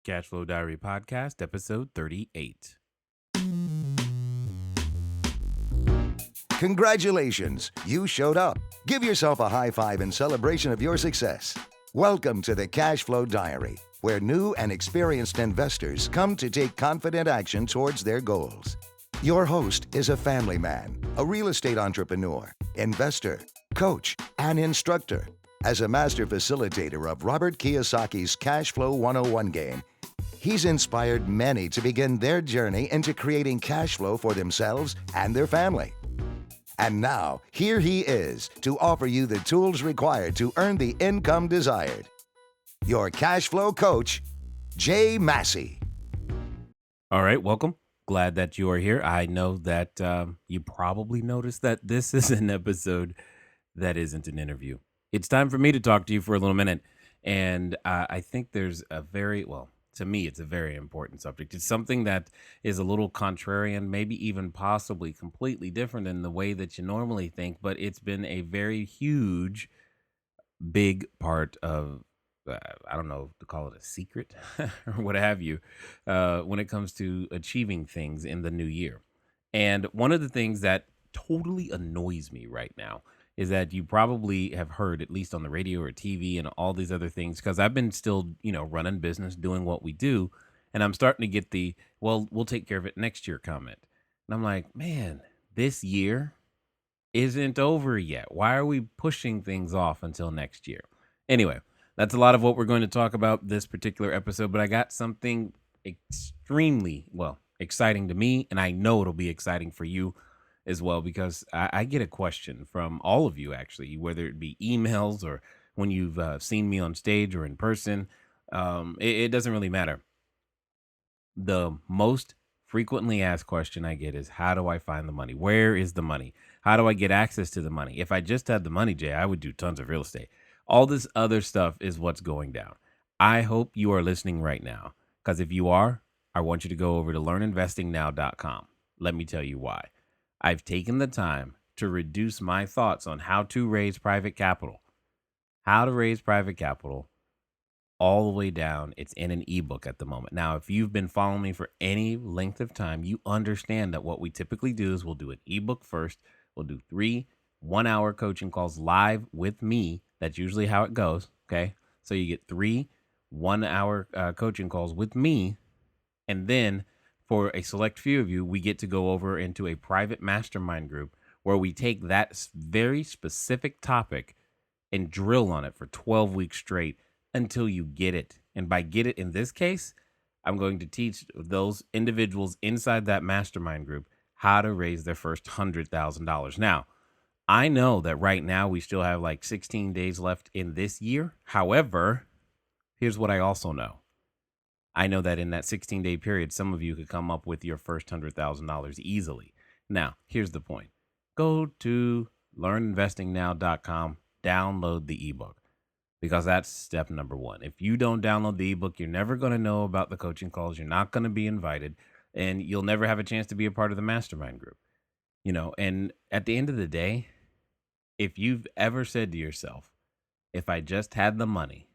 Cashflow Diary Podcast, episode 38. Congratulations, you showed up. Give yourself a high five in celebration of your success. Welcome to the Cashflow Diary, where new and experienced investors come to take confident action towards their goals. Your host is a family man, a real estate entrepreneur, investor, coach, and instructor. As a master facilitator of Robert Kiyosaki's Cashflow 101 game, he's inspired many to begin their journey into creating cash flow for themselves and their family. And now, here he is to offer you the tools required to earn the income desired. Your cash flow coach, Jay Massey. All right, welcome. Glad that you are here. I know that you probably noticed that this is an episode that isn't an interview. It's time for me to talk to you for a little minute. And I think there's to me, it's a very important subject. It's something that is a little contrarian, maybe even possibly completely different than the way that you normally think, but it's been a very huge, big part of, I don't know to call it a secret or what have you, when it comes to achieving things in the new year. And one of the things that totally annoys me right now is that you probably have heard, at least on the radio or TV and all these other things, because I've been still, running business, doing what we do. And I'm starting to get the, well, we'll take care of it next year comment. And I'm like, man, this year isn't over yet. Why are we pushing things off until next year? Anyway, that's a lot of what we're going to talk about this particular episode, but I got something extremely, exciting to me, and I know it'll be exciting for you as well, because I get a question from all of you, actually, whether it be emails or when you've seen me on stage or in person. It doesn't really matter. The most frequently asked question I get is, how do I find the money? Where is the money? How do I get access to the money? If I just had the money, Jay, I would do tons of real estate. All this other stuff is what's going down. I hope you are listening right now, because if you are, I want you to go over to learninvestingnow.com. Let me tell you why. I've taken the time to reduce my thoughts on how to raise private capital. How to raise private capital all the way down. It's in an ebook at the moment. Now, if you've been following me for any length of time, you understand that what we typically do is we'll do an ebook first. We'll do 3 1-hour coaching calls live with me. That's usually how it goes. Okay. So you get 3 1-hour coaching calls with me. And then for a select few of you, we get to go over into a private mastermind group where we take that very specific topic and drill on it for 12 weeks straight until you get it. And by get it in this case, I'm going to teach those individuals inside that mastermind group how to raise their first $100,000. Now, I know that right now we still have like 16 days left in this year. However, here's what I also know. I know that in that 16-day period, some of you could come up with your first $100,000 easily. Now, here's the point. Go to learninvestingnow.com, download the ebook, because that's step number 1. If you don't download the ebook, you're never going to know about the coaching calls. You're not going to be invited, and you'll never have a chance to be a part of the mastermind group. And at the end of the day, if you've ever said to yourself, if I just had the money,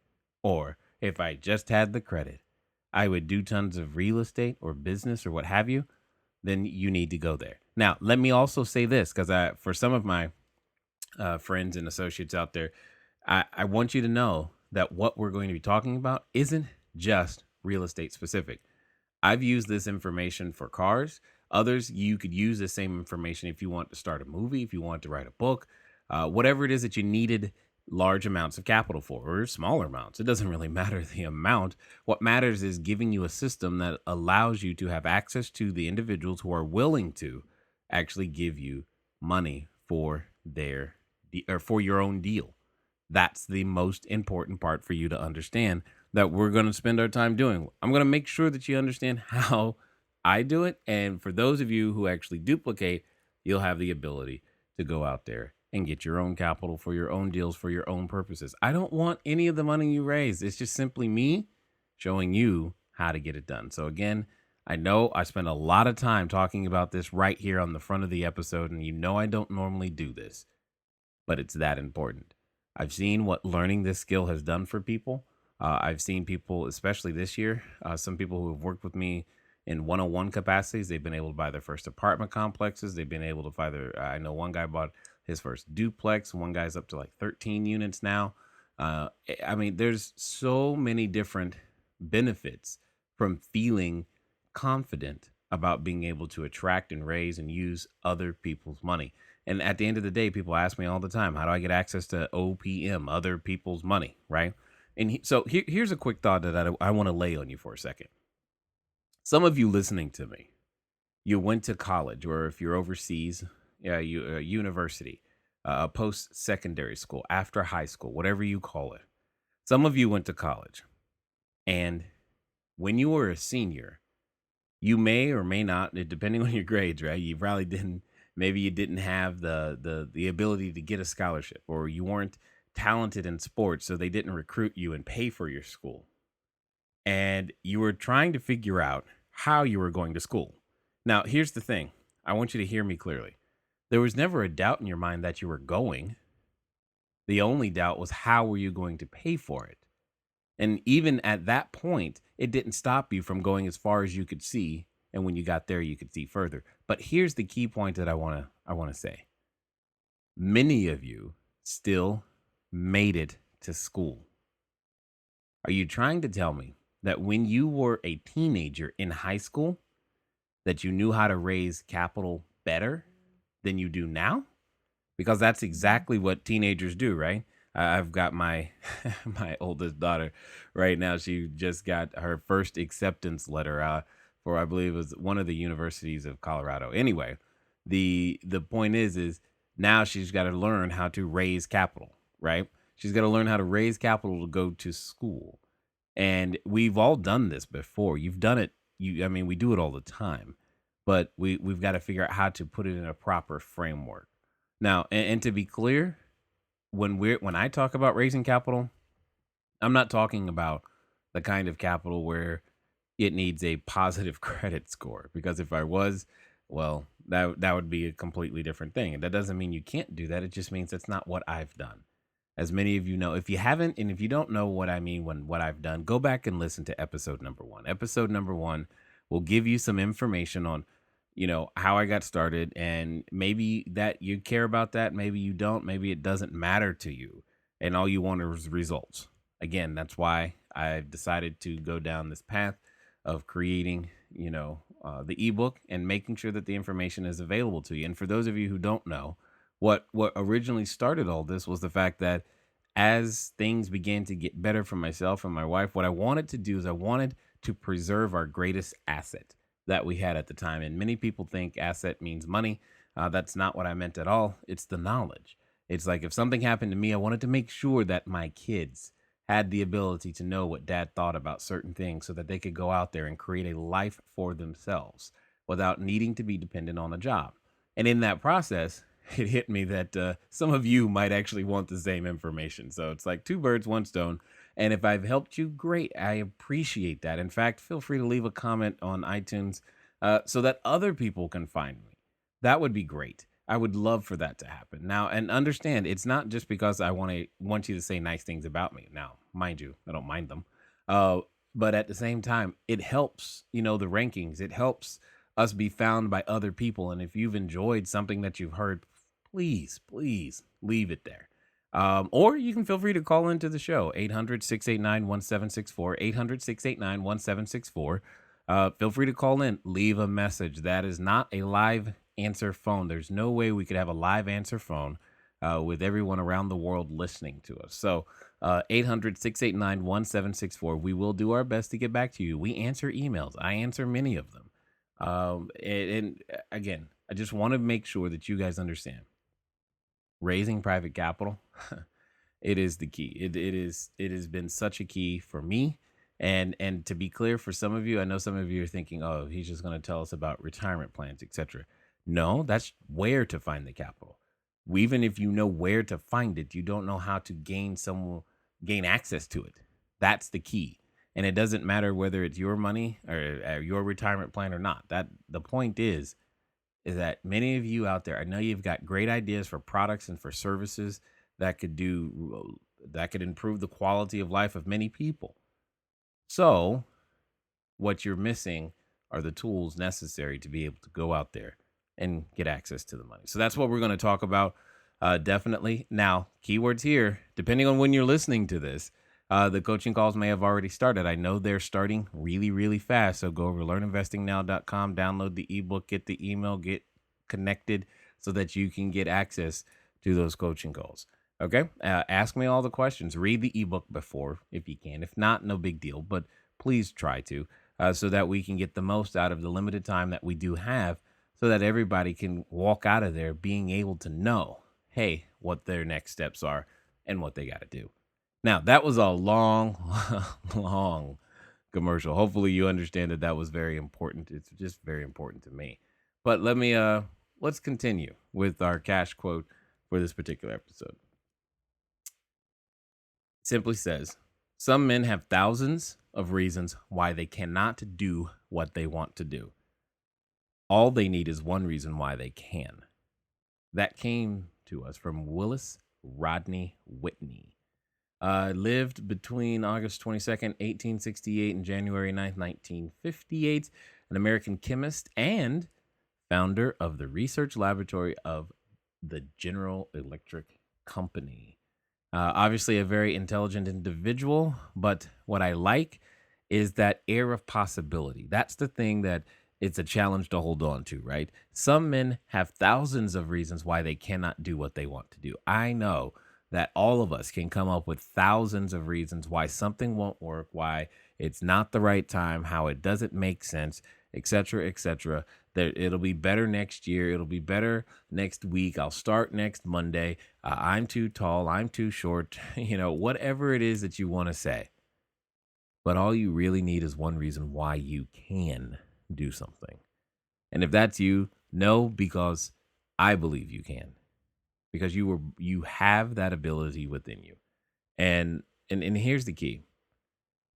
or if I just had the credit, I would do tons of real estate or business or what have you, then you need to go there. Now, let me also say this, because for some of my friends and associates out there, I want you to know that what we're going to be talking about isn't just real estate specific. I've used this information for cars. Others, you could use the same information if you want to start a movie, if you want to write a book, whatever it is that you needed large amounts of capital for, or smaller amounts. It doesn't really matter the amount. What matters is giving you a system that allows you to have access to the individuals who are willing to actually give you money for for your own deal. That's the most important part for you to understand, that we're going to spend our time doing. I'm going to make sure that you understand how I do it. And for those of you who actually duplicate, you'll have the ability to go out there and get your own capital for your own deals, for your own purposes. I don't want any of the money you raise. It's just simply me showing you how to get it done. So again, I know I spend a lot of time talking about this right here on the front of the episode, and I don't normally do this, but it's that important. I've seen what learning this skill has done for people. I've seen people, especially this year, some people who have worked with me in one-on-one capacities. They've been able to buy their first apartment complexes. They've been able to buy their. I know one guy bought his first duplex. One guy's up to like 13 units now. I mean, there's so many different benefits from feeling confident about being able to attract and raise and use other people's money. And at the end of the day, people ask me all the time, how do I get access to OPM, other people's money, right? And here's a quick thought that I want to lay on you for a second. Some of you listening to me, you went to college, or if you're overseas, yeah, university, post secondary school, after high school, whatever you call it. Some of you went to college, and when you were a senior, you may or may not, depending on your grades, right? You probably didn't. Maybe you didn't have the ability to get a scholarship, or you weren't talented in sports, so they didn't recruit you and pay for your school. And you were trying to figure out how you were going to school. Now, here's the thing. I want you to hear me clearly. There was never a doubt in your mind that you were going. The only doubt was how were you going to pay for it? And even at that point, it didn't stop you from going as far as you could see. And when you got there, you could see further. But here's the key point that I want to say. Many of you still made it to school. Are you trying to tell me that when you were a teenager in high school, that you knew how to raise capital better than you do now? Because that's exactly what teenagers do, right? I've got my my oldest daughter right now. She just got her first acceptance letter for, I believe it was one of the universities of Colorado. Anyway, the point is now she's got to learn how to raise capital, right? She's got to learn how to raise capital to go to school. And we've all done this before. You've done it. I mean, we do it all the time, but we've got to figure out how to put it in a proper framework. Now, and to be clear, when I talk about raising capital, I'm not talking about the kind of capital where it needs a positive credit score. Because if I was, well, that would be a completely different thing. And that doesn't mean you can't do that. It just means that's not what I've done. As many of you know, if you haven't, and if you don't know what I mean when what I've done, go back and listen to episode number one. Episode number one will give you some information on, how I got started, and maybe that you care about that, maybe you don't, maybe it doesn't matter to you, and all you want is results. Again, that's why I've decided to go down this path of creating, the ebook and making sure that the information is available to you. And for those of you who don't know, what originally started all this was the fact that as things began to get better for myself and my wife, what I wanted to do is I wanted to preserve our greatest asset that we had at the time. And many people think asset means money. That's not what I meant at all. It's the knowledge. It's like if something happened to me, I wanted to make sure that my kids had the ability to know what dad thought about certain things so that they could go out there and create a life for themselves without needing to be dependent on a job. And in that process, it hit me that some of you might actually want the same information. So it's like two birds, one stone. And if I've helped you, great. I appreciate that. In fact, feel free to leave a comment on iTunes so that other people can find me. That would be great. I would love for that to happen. Now, and understand, it's not just because I want you to say nice things about me. Now, mind you, I don't mind them. Uh, but at the same time, it helps, the rankings. It helps us be found by other people. And if you've enjoyed something that you've heard, please leave it there. Or you can feel free to call into the show, 800-689-1764, 800-689-1764. Feel free to call in, leave a message. That is not a live answer phone. There's no way we could have a live answer phone with everyone around the world listening to us. So 800-689-1764. We will do our best to get back to you. We answer emails. I answer many of them. And again, I just want to make sure that you guys understand raising private capital. It is the key. It has been such a key for me. And to be clear, for some of you, I know some of you are thinking, oh, he's just going to tell us about retirement plans, etc. No, that's where to find the capital. Even if you know where to find it, you don't know how to gain access to it. That's the key. And it doesn't matter whether it's your money or your retirement plan or not. That the point is that many of you out there, I know you've got great ideas for products and for services that could do that could improve the quality of life of many people. So, what you're missing are the tools necessary to be able to go out there and get access to the money. So that's what we're going to talk about. Definitely. Now, keywords here, depending on when you're listening to this, the coaching calls may have already started. I know they're starting really, really fast. So go over to learninvestingnow.com, download the ebook, get the email, get connected so that you can get access to those coaching calls. Okay. Ask me all the questions. Read the ebook before if you can. If not, no big deal. But please try to, so that we can get the most out of the limited time that we do have, so that everybody can walk out of there being able to know, hey, what their next steps are and what they got to do. Now, that was a long, long commercial. Hopefully you understand that that was very important. It's just very important to me. But let's continue with our cash quote for this particular episode. Simply says, some men have thousands of reasons why they cannot do what they want to do. All they need is one reason why they can. That came to us from Willis Rodney Whitney. Lived between August 22nd, 1868 and January 9th, 1958. An American chemist and founder of the research laboratory of the General Electric Company. Obviously a very intelligent individual, but what I like is that air of possibility. That's the thing that it's a challenge to hold on to, right? Some men have thousands of reasons why they cannot do what they want to do. I know that all of us can come up with thousands of reasons why something won't work, why it's not the right time, how it doesn't make sense, etc., etc. That it'll be better next year. It'll be better next week. I'll start next Monday. I'm too tall. I'm too short. Whatever it is that you want to say. But all you really need is one reason why you can do something. And if that's you, no, because I believe you can. Because you have that ability within you. And here's the key.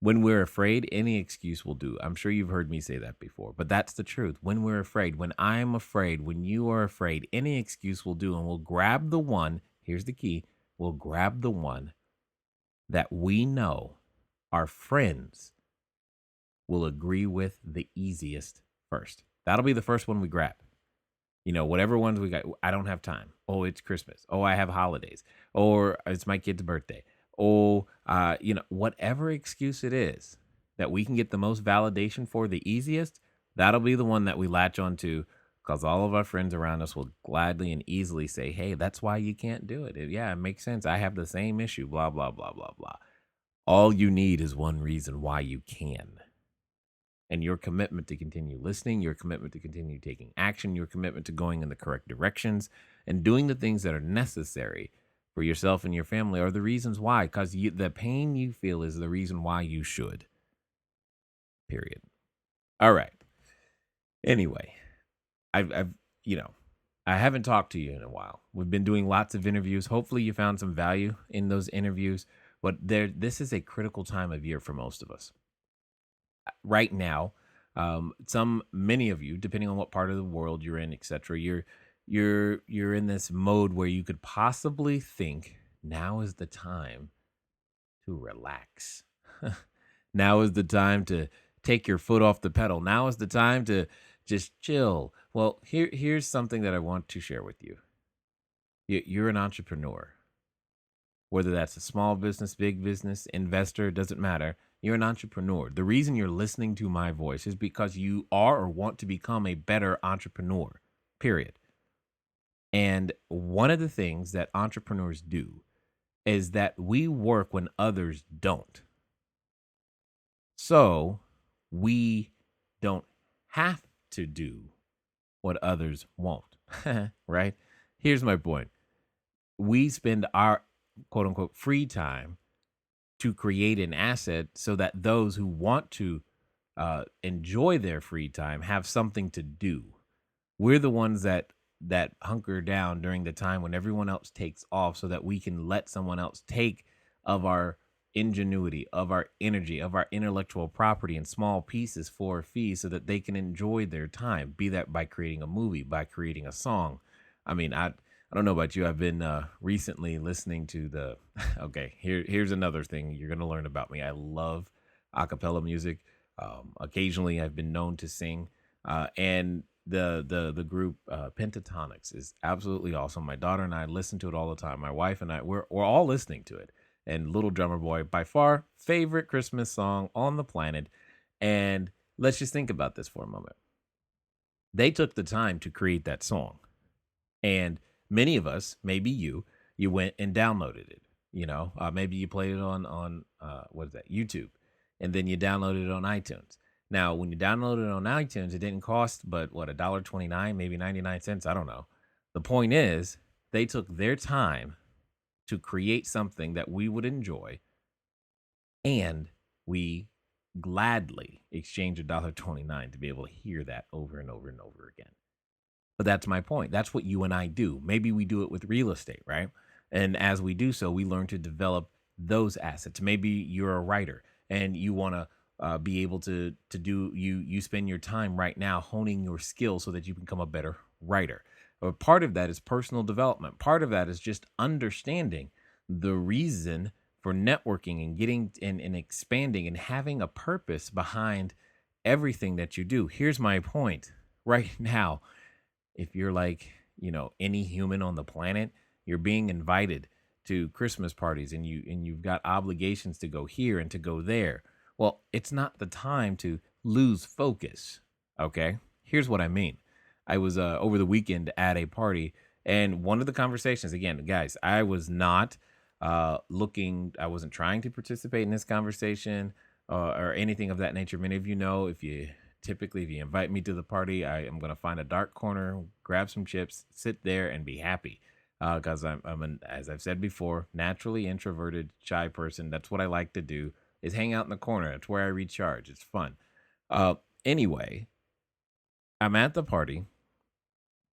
When we're afraid, any excuse will do. I'm sure you've heard me say that before, but that's the truth. When we're afraid, when I'm afraid, when you are afraid, any excuse will do. And we'll grab the one, here's the key, we'll grab the one that we know our friends will agree with the easiest first. That'll be the first one we grab. Whatever ones we got. I don't have time. Oh, it's Christmas. Oh, I have holidays. Or it's my kid's birthday. Oh, whatever excuse it is that we can get the most validation for the easiest, that'll be the one that we latch onto, because all of our friends around us will gladly and easily say, hey, that's why you can't do it. Yeah, it makes sense. I have the same issue, blah, blah, blah, blah, blah. All you need is one reason why you can. And your commitment to continue listening, your commitment to continue taking action, your commitment to going in the correct directions and doing the things that are necessary for yourself and your family are the reasons why. Because the pain you feel is the reason why you should. Period. All right. Anyway, I haven't talked to you in a while. We've been doing lots of interviews. Hopefully you found some value in those interviews. But this is a critical time of year for most of us. Right now, many of you, depending on what part of the world you're in, etc., you're in this mode where you could possibly think now is the time to relax. Now is the time to take your foot off the pedal. Now is the time to just chill. Well, here's something that I want to share with you. You're an entrepreneur. Whether that's a small business, big business, investor, doesn't matter. You're an entrepreneur. The reason you're listening to my voice is because you are or want to become a better entrepreneur, period. And one of the things that entrepreneurs do is that we work when others don't. So we don't have to do what others won't, right? Here's my point. We spend our quote unquote free time to create an asset so that those who want to enjoy their free time have something to do. We're the ones that hunker down during the time when everyone else takes off so that we can let someone else take of our ingenuity, of our energy, of our intellectual property in small pieces for a fee so that they can enjoy their time, be that by creating a movie, by creating a song. I mean, I don't know about you. I've been recently listening to the. Okay, here's another thing you're gonna learn about me. I love a cappella music. Occasionally, I've been known to sing, and the group Pentatonics is absolutely awesome. My daughter and I listen to it all the time. My wife and I, we're all listening to it. And Little Drummer Boy, by far favorite Christmas song on the planet. And let's just think about this for a moment. They took the time to create that song, and many of us, maybe you went and downloaded it. Maybe you played it on what is that, YouTube, and then you downloaded it on iTunes. Now, when you downloaded it on iTunes, it didn't cost but what, $1.29, maybe 99 cents. I don't know. The point is, they took their time to create something that we would enjoy, and we gladly exchange $1.29 to be able to hear that over and over and over again. But that's my point. That's what you and I do. Maybe we do it with real estate, right? And as we do so, we learn to develop those assets. Maybe you're a writer and you want to be able to do you spend your time right now honing your skills so that you become a better writer. But part of that is personal development. Part of that is just understanding the reason for networking and getting and expanding and having a purpose behind everything that you do. Here's my point right now. If you're like, any human on the planet, you're being invited to Christmas parties and you've got obligations to go here and to go there. Well, it's not the time to lose focus. Okay? Here's what I mean. I was over the weekend at a party, and one of the conversations, again, guys, I was not I wasn't trying to participate in this conversation or anything of that nature. Many of you know, if you invite me to the party, I am going to find a dark corner, grab some chips, sit there, and be happy. Because as I've said before, naturally introverted, shy person. That's what I like to do, is hang out in the corner. That's where I recharge. It's fun. Anyway, I'm at the party,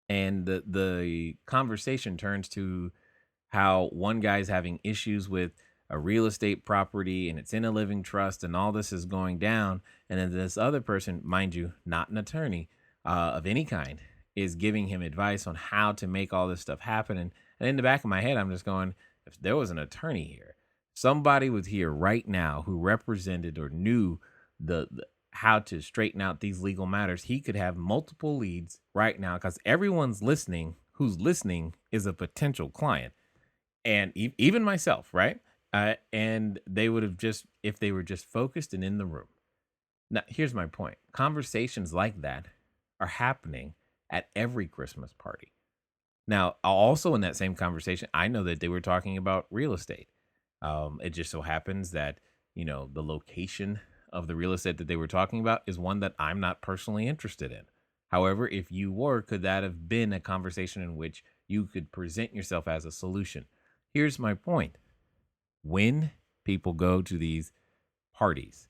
and the conversation turns to how one guy's having issues with a real estate property and it's in a living trust and all this is going down. And then this other person, mind you, not an attorney of any kind, is giving him advice on how to make all this stuff happen. And in the back of my head, I'm just going, if there was an attorney here, somebody was here right now who represented or knew the how to straighten out these legal matters, he could have multiple leads right now, because everyone's listening who's listening is a potential client. And even myself, right? And they would have just, if they were just focused and in the room. Now, here's my point. Conversations like that are happening at every Christmas party. Now, also in that same conversation, I know that they were talking about real estate. It just so happens that, the location of the real estate that they were talking about is one that I'm not personally interested in. However, if you were, could that have been a conversation in which you could present yourself as a solution? Here's my point. When people go to these parties,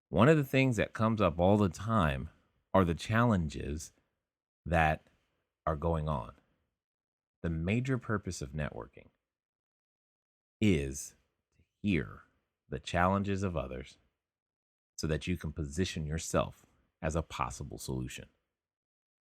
one of the things that comes up all the time are the challenges that are going on. The major purpose of networking is to hear the challenges of others so that you can position yourself as a possible solution.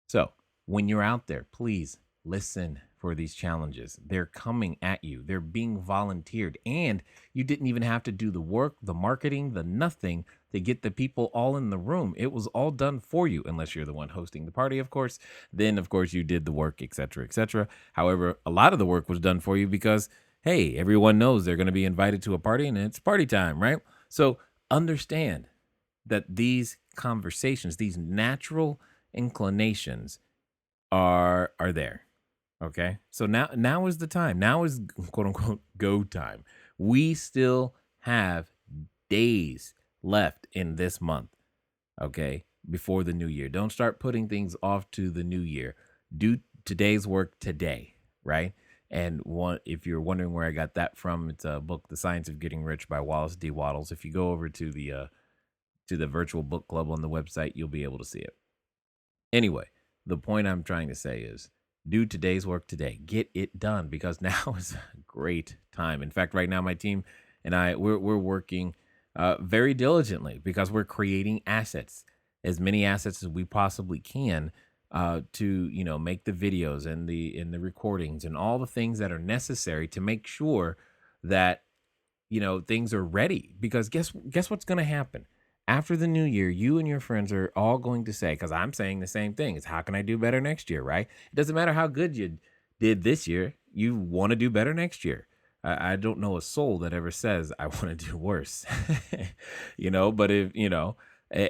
So when you're out there, please listen for these challenges. They're coming at you. They're being volunteered. And you didn't even have to do the work, the marketing, the nothing to get the people all in the room. It was all done for you, unless you're the one hosting the party, of course. Then, of course, you did the work, etc., etc. However, a lot of the work was done for you because, hey, everyone knows they're going to be invited to a party and it's party time, right? So understand that these conversations, these natural inclinations are there. Okay. So now is the time. Now is quote unquote go time. We still have days left in this month. Okay. Before the new year. Don't start putting things off to the new year. Do today's work today. Right. And if you're wondering where I got that from, it's a book, The Science of Getting Rich by Wallace D. Wattles. If you go over to the virtual book club on the website, you'll be able to see it. Anyway, the point I'm trying to say is do today's work today. Get it done, because now is a great time. In fact, right now, my team and we're working very diligently because we're creating assets, as many assets as we possibly can, to make the videos and the recordings and all the things that are necessary to make sure that things are ready. Because guess what's going to happen after the new year? You and your friends are all going to say, because I'm saying the same thing, is how can I do better next year, right? It doesn't matter how good you did this year, you want to do better next year. I don't know a soul that ever says I want to do worse. But if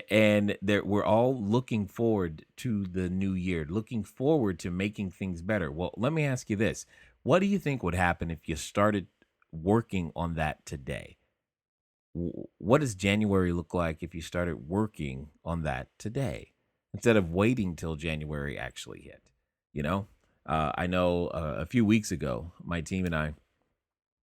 and there, we're all looking forward to the new year, looking forward to making things better. Well, let me ask you this: what do you think would happen if you started working on that today? What does January look like if you started working on that today instead of waiting till January actually hit? You know, I know a few weeks ago, my team and I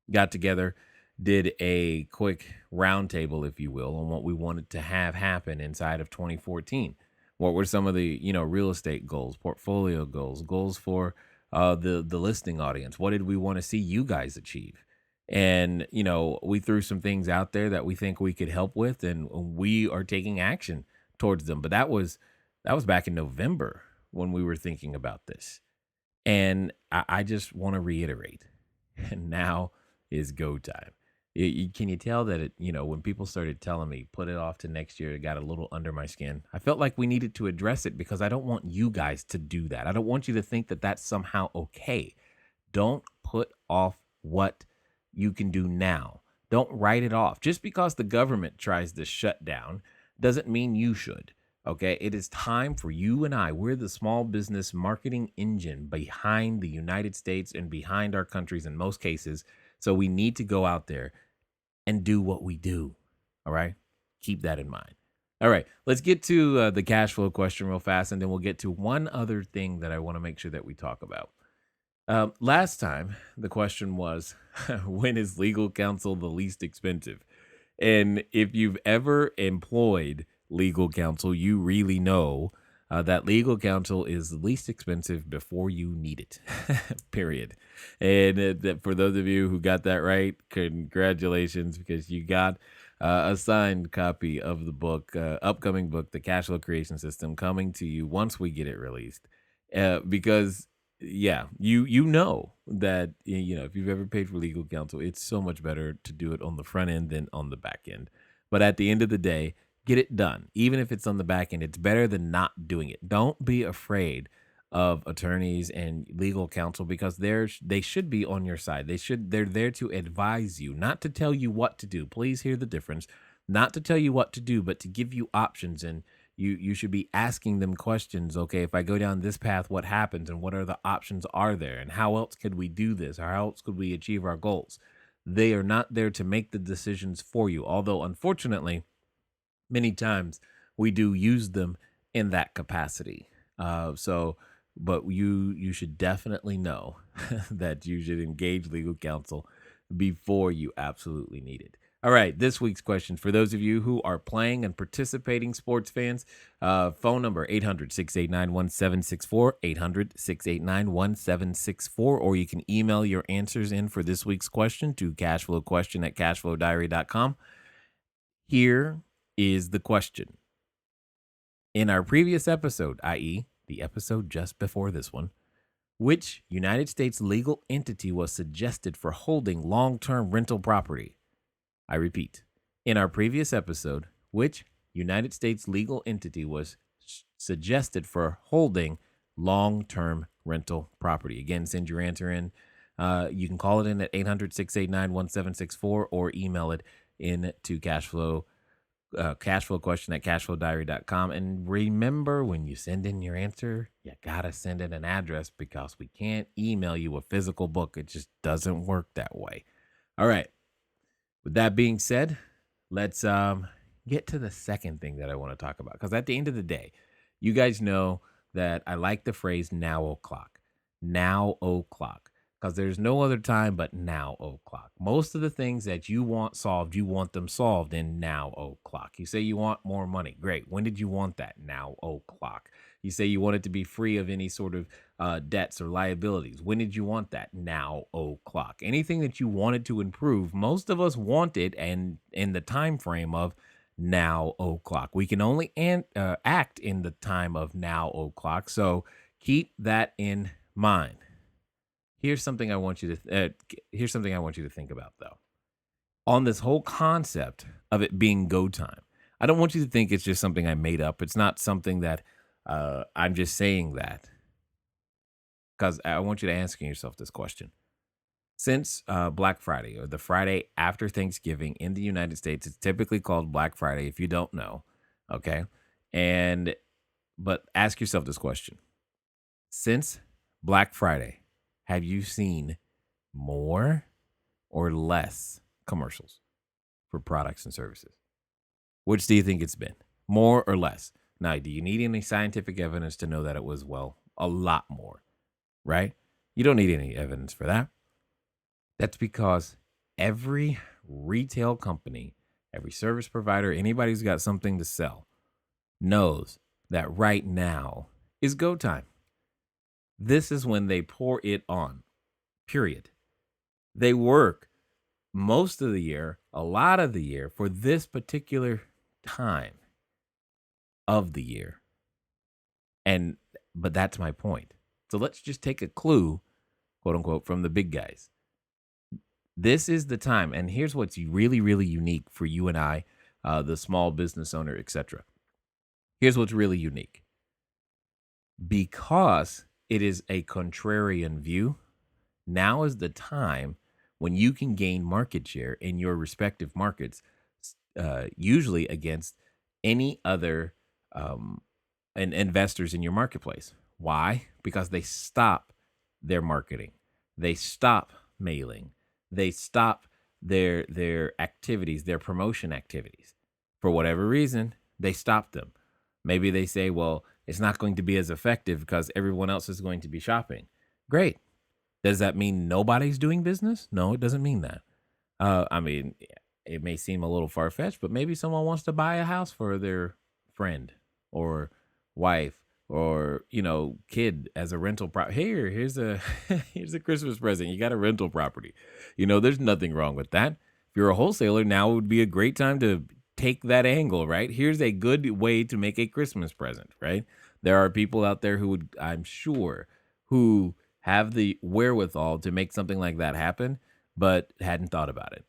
got together, did a quick roundtable, if you will, on what we wanted to have happen inside of 2014. What were some of the real estate goals, portfolio goals, goals for the listing audience? What did we want to see you guys achieve? And we threw some things out there that we think we could help with, and we are taking action towards them. But that was back in November when we were thinking about this. And I just want to reiterate, and now is go time. Can you tell that when people started telling me put it off to next year, it got a little under my skin. I felt like we needed to address it because I don't want you guys to do that. I don't want you to think that that's somehow okay. Don't put off what you can do now. Don't write it off. Just because the government tries to shut down doesn't mean you should. Okay, it is time for you and I. We're the small business marketing engine behind the United States and behind our countries in most cases. So we need to go out there and do what we do. All right, keep that in mind. All right, let's get to the cash flow question real fast, and then we'll get to one other thing that I want to make sure that we talk about. Last time, the question was, when is legal counsel the least expensive? And if you've ever employed legal counsel, you really know that legal counsel is the least expensive before you need it, period. And for those of you who got that right, congratulations, because you got a signed copy of the book, upcoming book, The Cash Flow Creation System, coming to you once we get it released. Because yeah, you know that if you've ever paid for legal counsel, it's so much better to do it on the front end than on the back end. But at the end of the day, get it done. Even if it's on the back end, it's better than not doing it. Don't be afraid of attorneys and legal counsel, because they should be on your side. They're there to advise you, not to tell you what to do. Please hear the difference. Not to tell you what to do, but to give you options. And you should be asking them questions. Okay, if I go down this path, what happens, and what are the options are there, and how else could we do this, or how else could we achieve our goals? They are not there to make the decisions for you, although unfortunately many times we do use them in that capacity. But you should definitely know that you should engage legal counsel before you absolutely need it. All right, this week's question for those of you who are playing and participating sports fans, phone number 800-689-1764, 800-689-1764, or you can email your answers in for this week's question to cashflowquestion@cashflowdiary.com. Here is the question. In our previous episode, i.e., the episode just before this one, which United States legal entity was suggested for holding long-term rental property? I repeat, in our previous episode, which United States legal entity was suggested for holding long-term rental property? Again, send your answer in. You can call it in at 800-689-1764 or email it in to cashflow question@cashflowdiary.com. And remember, when you send in your answer, you gotta send in an address, because we can't email you a physical book. It just doesn't work that way. All right. With that being said, let's get to the second thing that I want to talk about. Because at the end of the day, you guys know that I like the phrase now o'clock. Now o'clock. Because there's no other time but now o'clock. Most of the things that you want solved, you want them solved in now o'clock. You say you want more money. Great. When did you want that? Now o'clock. You say you want it to be free of any sort of debts or liabilities. When did you want that? Now o'clock. Anything that you wanted to improve, most of us want it, and in the time frame of now o'clock. We can only act in the time of now o'clock. So keep that in mind. Here's something I want you to here's something I want you to think about though. On this whole concept of it being go time. I don't want you to think it's just something I made up. It's not something that I'm just saying that because I want you to ask yourself this question. Since Black Friday or the Friday after Thanksgiving in the United States, it's typically called Black Friday if you don't know. Okay. And, but ask yourself this question. Since Black Friday, have you seen more or less commercials for products and services? Which do you think it's been? More or less? Now, do you need any scientific evidence to know that it was, well, a lot more, right? You don't need any evidence for that. That's because every retail company, every service provider, anybody who's got something to sell knows that right now is go time. This is when they pour it on, period. They work most of the year, a lot of the year for this particular time of the year. But that's my point. So let's just take a clue, quote unquote, from the big guys. This is the time, and here's what's really, really unique for you and I, the small business owner, etc. Here's what's really unique. Because it is a contrarian view, now is the time when you can gain market share in your respective markets, usually against any other investors in your marketplace. Why? Because they stop their marketing, they stop mailing, they stop their activities, their promotion activities. For whatever reason, they stop them. Maybe they say, well, it's not going to be as effective because everyone else is going to be shopping. Great. Does that mean nobody's doing business? No, it doesn't mean that. I mean, it may seem a little far fetched, but maybe someone wants to buy a house for their friend or wife or kid as a rental here's a here's a Christmas present. You got a rental property. There's nothing wrong with that. If you're a wholesaler, now would be a great time to take that angle, right? Here's a good way to make a Christmas present, right? There are people out there who would, I'm sure, who have the wherewithal to make something like that happen, but hadn't thought about it.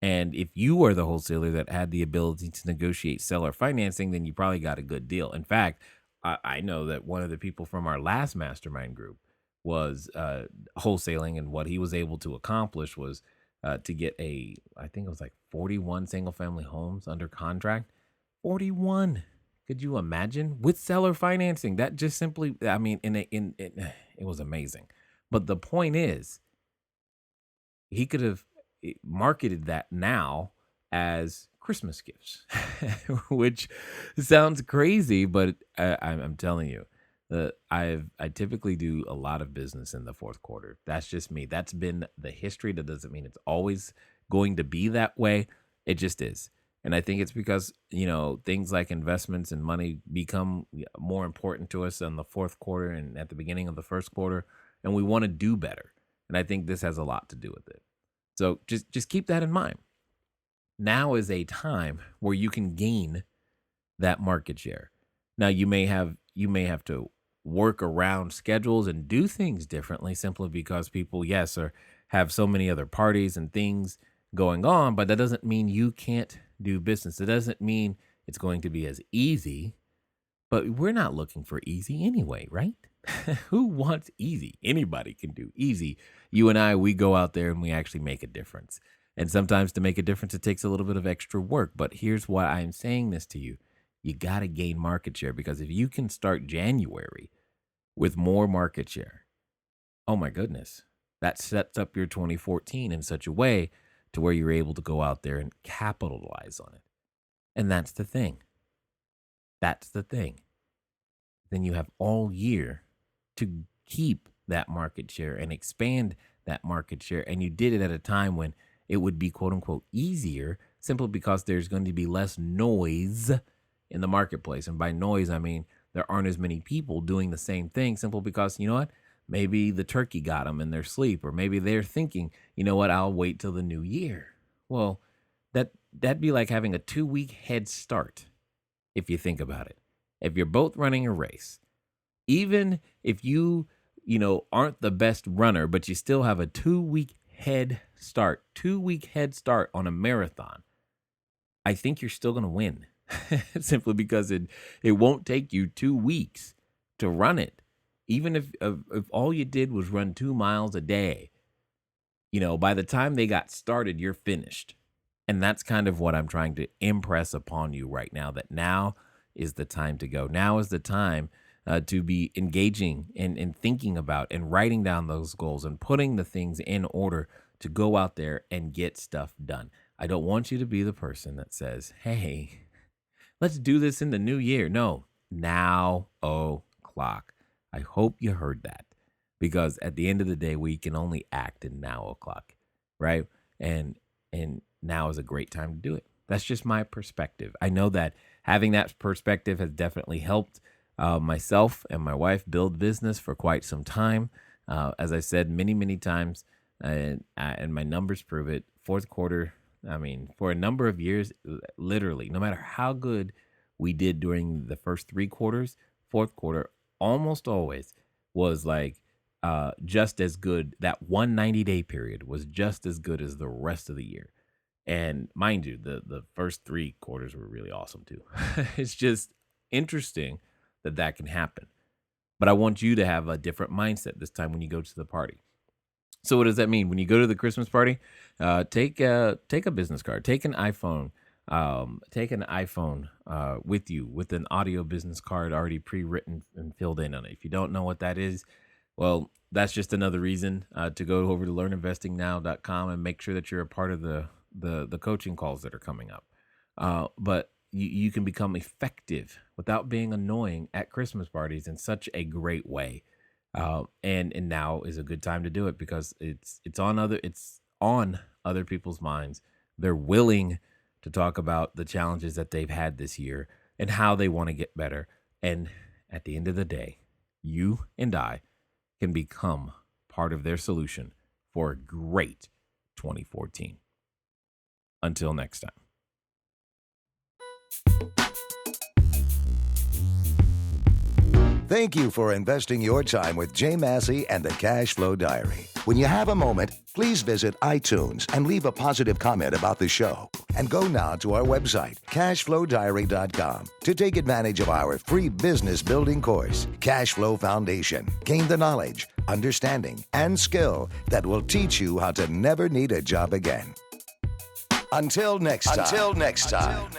And if you are the wholesaler that had the ability to negotiate seller financing, then you probably got a good deal. In fact, I know that one of the people from our last mastermind group was wholesaling, and what he was able to accomplish was to get I think it was like 41 single family homes under contract. 41. Could you imagine with seller financing? That just simply, I mean, it was amazing. But the point is, he could have marketed that now as Christmas gifts, which sounds crazy, but I'm telling you, I typically do a lot of business in the fourth quarter. That's just me. That's been the history. That doesn't mean it's always going to be that way. It just is. And I think it's because, things like investments and money become more important to us in the fourth quarter and at the beginning of the first quarter, and we want to do better. And I think this has a lot to do with it. So just keep that in mind. Now is a time where you can gain that market share. Now you may have to work around schedules and do things differently simply because people, yes, have so many other parties and things going on, but that doesn't mean you can't do business. It doesn't mean it's going to be as easy, but we're not looking for easy anyway, right? Who wants easy? Anybody can do easy. You and I, we go out there and we actually make a difference. And sometimes to make a difference, it takes a little bit of extra work. But here's why I'm saying this to you. You got to gain market share, because if you can start January with more market share, oh my goodness, that sets up your 2014 in such a way to where you're able to go out there and capitalize on it. And that's the thing. That's the thing. Then you have all year to keep that market share and expand that market share. And you did it at a time when it would be quote unquote easier, simply because there's going to be less noise in the marketplace. And by noise, I mean there aren't as many people doing the same thing, simply because, you know what? Maybe the turkey got them in their sleep, or maybe they're thinking, you know what, I'll wait till the new year. Well, that'd be like having a 2-week head start if you think about it. If you're both running a race, even if aren't the best runner, but you still have a 2-week head start, 2-week head start on a marathon, I think you're still going to win simply because it won't take you 2 weeks to run it. Even if all you did was run 2 miles a day, by the time they got started, you're finished. And that's kind of what I'm trying to impress upon you right now, that now is the time to go. Now is the time to be engaging and thinking about and writing down those goals and putting the things in order to go out there and get stuff done. I don't want you to be the person that says, hey, let's do this in the new year. No, now o'clock. I hope you heard that, because at the end of the day, we can only act in now o'clock, right? And now is a great time to do it. That's just my perspective. I know that having that perspective has definitely helped myself and my wife build business for quite some time. As I said many, many times, and my numbers prove it, fourth quarter, for a number of years, literally, no matter how good we did during the first 3 quarters, fourth quarter almost always was like just as good. That 190-day period was just as good as the rest of the year. And mind you, the first 3 quarters were really awesome too. It's just interesting that can happen. But I want you to have a different mindset this time when you go to the party. So what does that mean? When you go to the Christmas party, take a business card, take an iPhone, with you with an audio business card already pre-written and filled in on it. If you don't know what that is, well, that's just another reason to go over to learninvestingnow.com and make sure that you're a part of the coaching calls that are coming up. But you can become effective without being annoying at Christmas parties in such a great way. And now is a good time to do it, because it's on other people's minds. They're willing to talk about the challenges that they've had this year and how they want to get better. And at the end of the day, you and I can become part of their solution for a great 2014. Until next time. Thank you for investing your time with Jay Massey and the Cash Flow Diary. When you have a moment, please visit iTunes and leave a positive comment about the show. And go now to our website, cashflowdiary.com, to take advantage of our free business building course, Cash Flow Foundation. Gain the knowledge, understanding, and skill that will teach you how to never need a job again. Until next time.